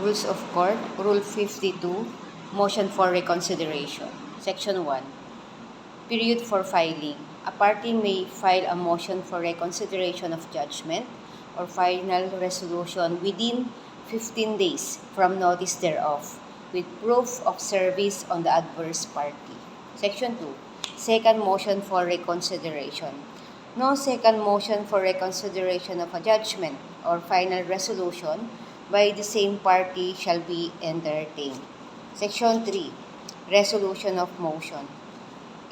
Rules of Court, Rule 52, Motion for Reconsideration. Section 1. Period for filing. A party may file a motion for reconsideration of judgment or final resolution within 15 days from notice thereof, with proof of service on the adverse party. Section 2. Second motion for reconsideration. No second motion for reconsideration of a judgment or final resolution by the same party shall be entertained. Section 3. Resolution of motion.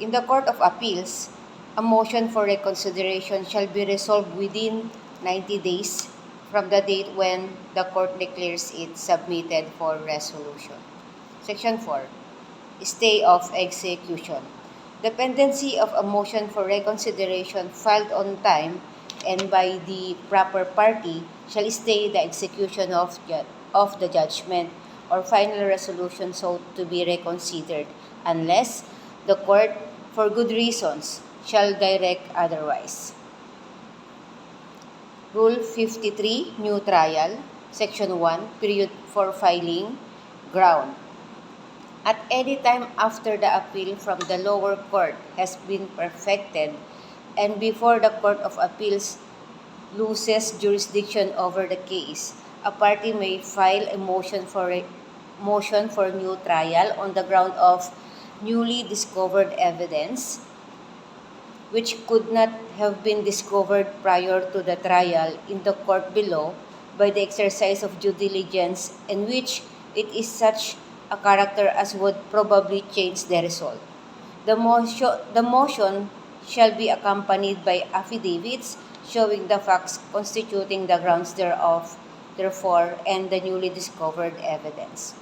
In the Court of Appeals, a motion for reconsideration shall be resolved within 90 days from the date when the court declares it submitted for resolution. Section 4. Stay of execution. The pendency of a motion for reconsideration filed on time and by the proper party shall stay the execution of the judgment or final resolution sought to be reconsidered unless the court, for good reasons, shall direct otherwise. Rule 53, New Trial, Section 1, Period for Filing, Ground. At any time after the appeal from the lower court has been perfected and before the Court of Appeals loses jurisdiction over the case, a party may file a motion for new trial on the ground of newly discovered evidence which could not have been discovered prior to the trial in the court below by the exercise of due diligence, in which it is such a character as would probably change the result. The motion shall be accompanied by affidavits showing the facts constituting the grounds thereof, therefore, and the newly discovered evidence.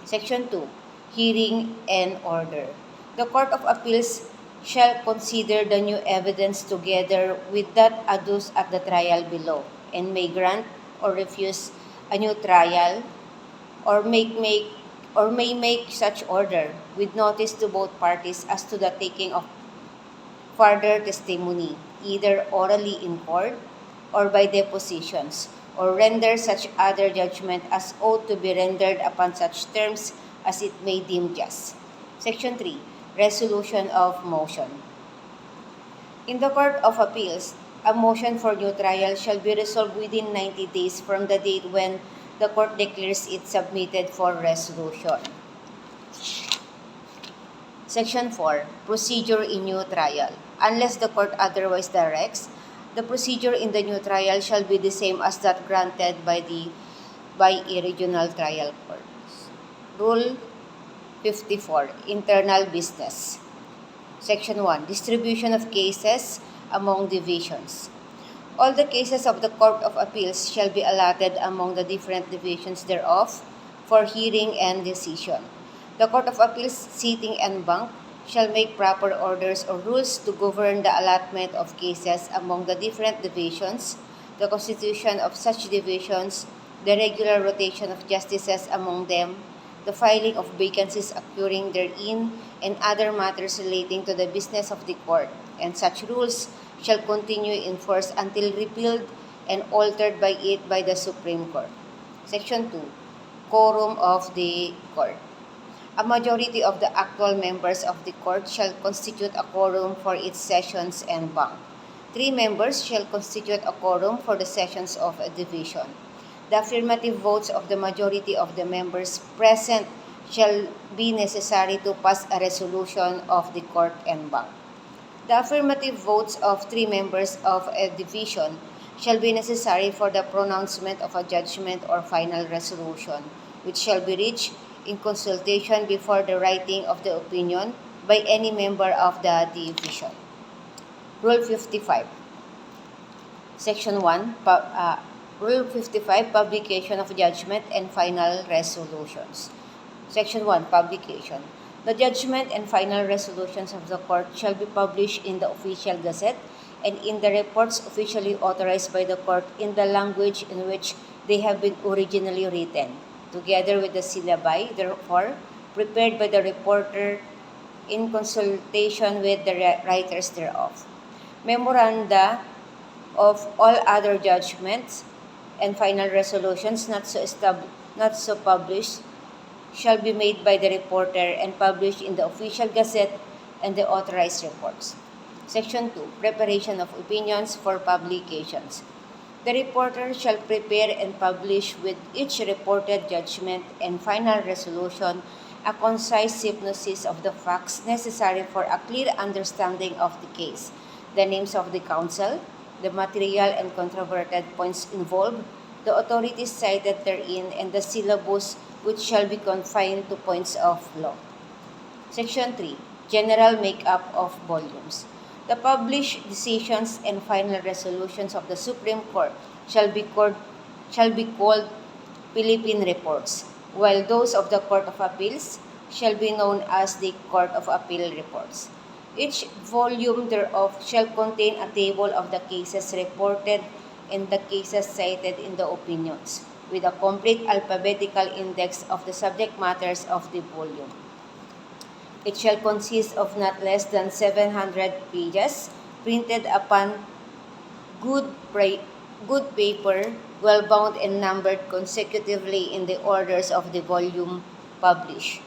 Section 2. Hearing and Order. The Court of Appeals shall consider the new evidence together with that adduced at the trial below, and may grant or refuse a new trial, or may make such order with notice to both parties as to the taking of further testimony, either orally in court or by depositions, or render such other judgment as ought to be rendered upon such terms as it may deem just. Section 3. Resolution of motion. In the Court of Appeals, a motion for new trial shall be resolved within 90 days from the date when the court declares it submitted for resolution. Section 4. Procedure in new trial. Unless the court otherwise directs, the procedure in the new trial shall be the same as that granted by a regional trial court. Rule 54. Internal business. Section 1. Distribution of cases among divisions. All the cases of the Court of Appeals shall be allotted among the different divisions thereof for hearing and decision. The Court of Appeals sitting en banc shall make proper orders or rules to govern the allotment of cases among the different divisions, the constitution of such divisions, the regular rotation of justices among them, the filing of vacancies occurring therein, and other matters relating to the business of the court, and such rules shall continue in force until repealed and altered by it by the Supreme Court. Section 2. Quorum of the Court. A majority of the actual members of the court shall constitute a quorum for its sessions en banc. 3 members shall constitute a quorum for the sessions of a division. The affirmative votes of the majority of the members present shall be necessary to pass a resolution of the court en banc. The affirmative votes of 3 members of a division shall be necessary for the pronouncement of a judgment or final resolution, which shall be reached in consultation before the writing of the opinion by any member of the division. Rule 55. Section 1. Rule 55. Publication of judgment and final resolutions. Section 1. Publication. The judgment and final resolutions of the court shall be published in the official gazette and in the reports officially authorized by the court in the language in which they have been originally written, together with the syllabi, therefore, prepared by the reporter in consultation with the writers thereof. Memoranda of all other judgments and final resolutions not so published shall be made by the reporter and published in the official gazette and the authorized reports. Section 2. Preparation of opinions for publications. The reporter shall prepare and publish with each reported judgment and final resolution a concise synopsis of the facts necessary for a clear understanding of the case, the names of the counsel, the material and controverted points involved, the authorities cited therein, and the syllabus which shall be confined to points of law. Section 3. General makeup of volumes. The published decisions and final resolutions of the Supreme Court shall be called Philippine Reports, while those of the Court of Appeals shall be known as the Court of Appeal Reports. Each volume thereof shall contain a table of the cases reported and the cases cited in the opinions, with a complete alphabetical index of the subject matters of the volume. It shall consist of not less than 700 pages, printed upon good paper, well bound and numbered consecutively in the orders of the volume published.